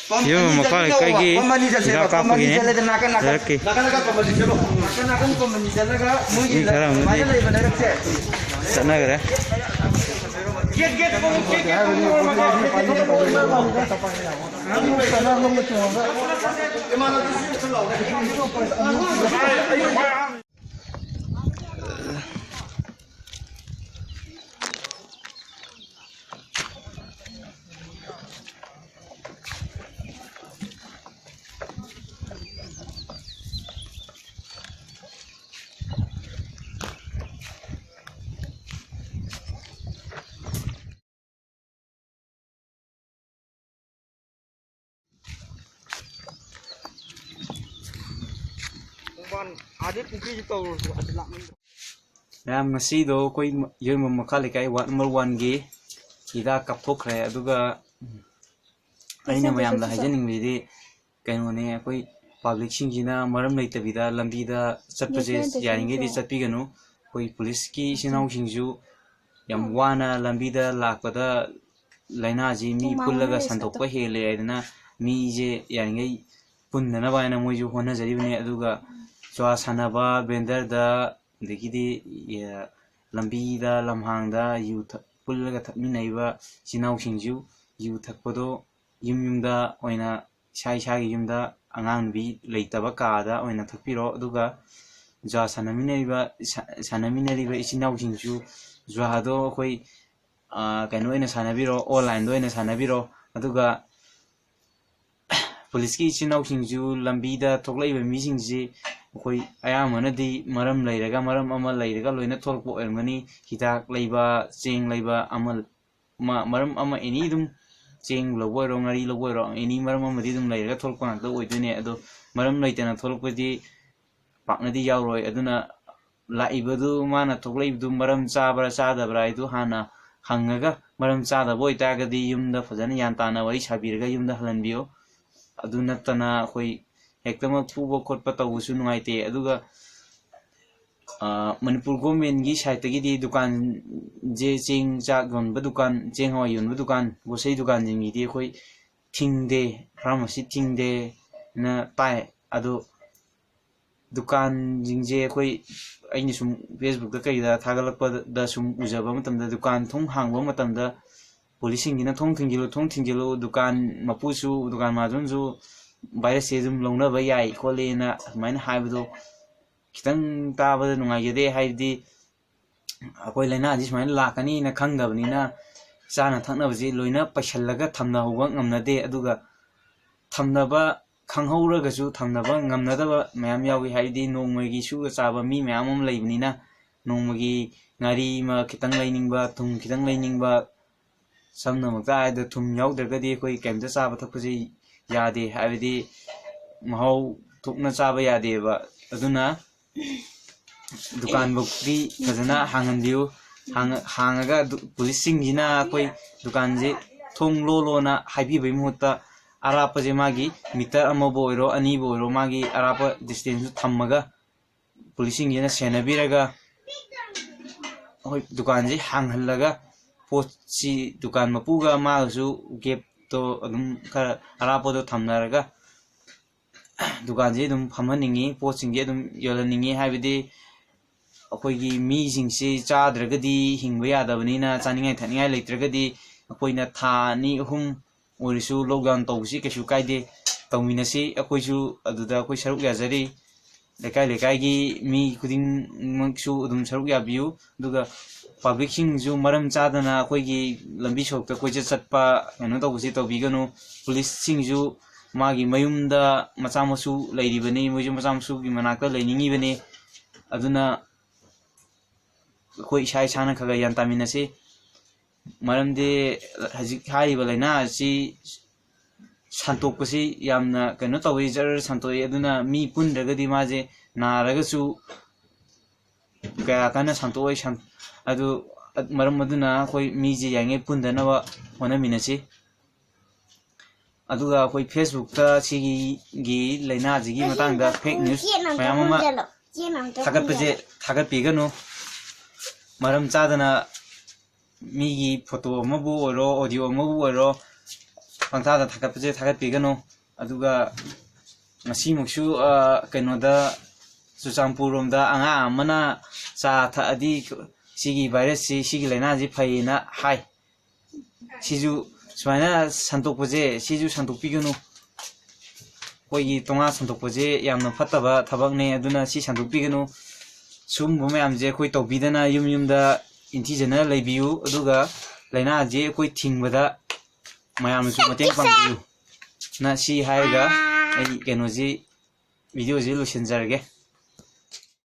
Yo makal kaki tidak apa gini. Lagi. Sana kira. Nam ngasi do koi yun mo makali kai number 1 gi ida kapthokre aduga aina mayam la hajening bidi kaino ne koi public singina maram leitabida lambida chatpaje yaringe di chatpiganu koi police ki sinau singju yam wana lambida lakpada laina ji mi pullaga santokpa hele aidana mi je yaringe punnana baina moju hona jaribne aduga Chua sanaba bender da dekidi ya lambi da lamhang da yu pullaga thakminaiba sinau singju yu thakpodo yum da oina sai sai yum da angang bi leitaba ka da oina thakpiro aduga ja sanaminaiba sinau singju jwa do koi kaino ina sanabiro online do ina sanabiro aduga police ki sinau singju lambi da thoklaiba mi singji koi ayamana di maram lairaga maram amal lairaga loina tholpo ermani hidak leiba cheng leiba amal maram ama any dum cheng loboi ro ngari loboi ro any maram ama di dum lairaga tholpo ngak do oidune ado maram laitana tholpo di pakna di yauroi aduna laibadu mana thokleibdu maram chabra chadabra idu hana hangaga maram chada boi taga di yumda fajana yantana wari sabirga yumda halanbio aduna tana koi Hektamak pubo khotpa tawusu nungaite aduga Manipur government gi site gi di dukan je cheng chak gonba dukan cheng hawa yonba dukan gosei dukan jingi di khoi thingde pharmacy thingde na pai adu dukan jingje khoi aini sum Facebook da kai da thagalakpa da sum ujaba matamda dukan thong hangba matamda policing gina thong thingilo dukan mapusu dukan majunju virus se dum longna ba yai khole na main haibdo kitang tabada nungaigede haibdi akoi laina ji main lakani na khangdabni na chana thakna baji loina paishallaga thamna hoba ngamnade aduga thamnaba khanghauraga ju thamnaba ngamnadaba mayam yawi haibdi nongmagi su chaba mi mayam am leibni na nongmagi ngari ma kitang lainingba thum kitang lainingba samna makta da thum yaudragadi koi kemta chaba thakpaji yade habidi mahau thukna chaba yade ba aduna dukan bukti fazana hangandiu hangaga police singina koi dukan je thong lolo na haibi bai muta arapa je magi meter amo boiro ani boiro magi arapa distance thammaga police singina senabiraga hoi dukan je hanghallaga pochi dukan mapuga masu gap to adum kara arapodo thamnaraga dukan je dum phamhaningi poching je dum yolaningi habidi akoigi mi jingsi chadragadi hingba yadabani na chaningai thaningai leitragadi akoina tha ni hum orisu lockdown tawsi kesu kaide tawminasi akoisu aduda akoi saruk yazari lekai gi mi kuding maksu dum saruk yabiu duga public singju maram chadana akoigi lambi sokta koije chatpa eno tawsi tawbiganu police singju magi mayumda machamusu leiribani moju machamusu gi manakta leiningi bani aduna koi sai sana khaga yantaminasi maramde hajik haiba laina si santokpasi yamna keno tawi jar santoi aduna mi pundragadi maje naragasu kaya kana santoi adu maram aduna koi miji yange pundanaba honaminasi aduga koi Facebook ta sigi gi laina jigi matangda fake news mayam ma thagatpiganu maram chadana migi photo mabu oro audio mabu oro ꯄꯪꯊꯥꯗ ꯊꯥꯒꯠꯄꯁꯦ ꯊꯥꯒꯠꯄꯤꯒꯅꯨ ꯑꯗꯨꯒ ꯉꯁꯤꯃꯨꯛꯁꯨ ꯀꯩꯅꯣꯗ ꯆꯨꯔꯆꯥꯟꯄꯨꯔꯔꯣꯝꯗ ꯑꯉꯥꯡ ꯑꯃꯅ ꯆꯥ ꯊꯛꯑꯗꯤ ꯁꯤꯒꯤ ꯚꯥꯏꯔꯁꯁꯤ ꯁꯤꯒꯤ ꯂꯥꯏꯅꯥꯁꯤ ꯐꯩꯌꯦꯅ ꯍꯥꯏ 시주 수마이나 산독보제 시주 산독비교노 거기 동아 산독보제 양노 팠다바 타박네 아두나 시 산독비교노 숨 보면 암제 거기 또 비드나 윰윰다 인티제나 레비유 아두가 라이나제 거기 팅보다 마야무수 마땡 빵비유 나시 하이가 이 게노지 비디오지 루신자르게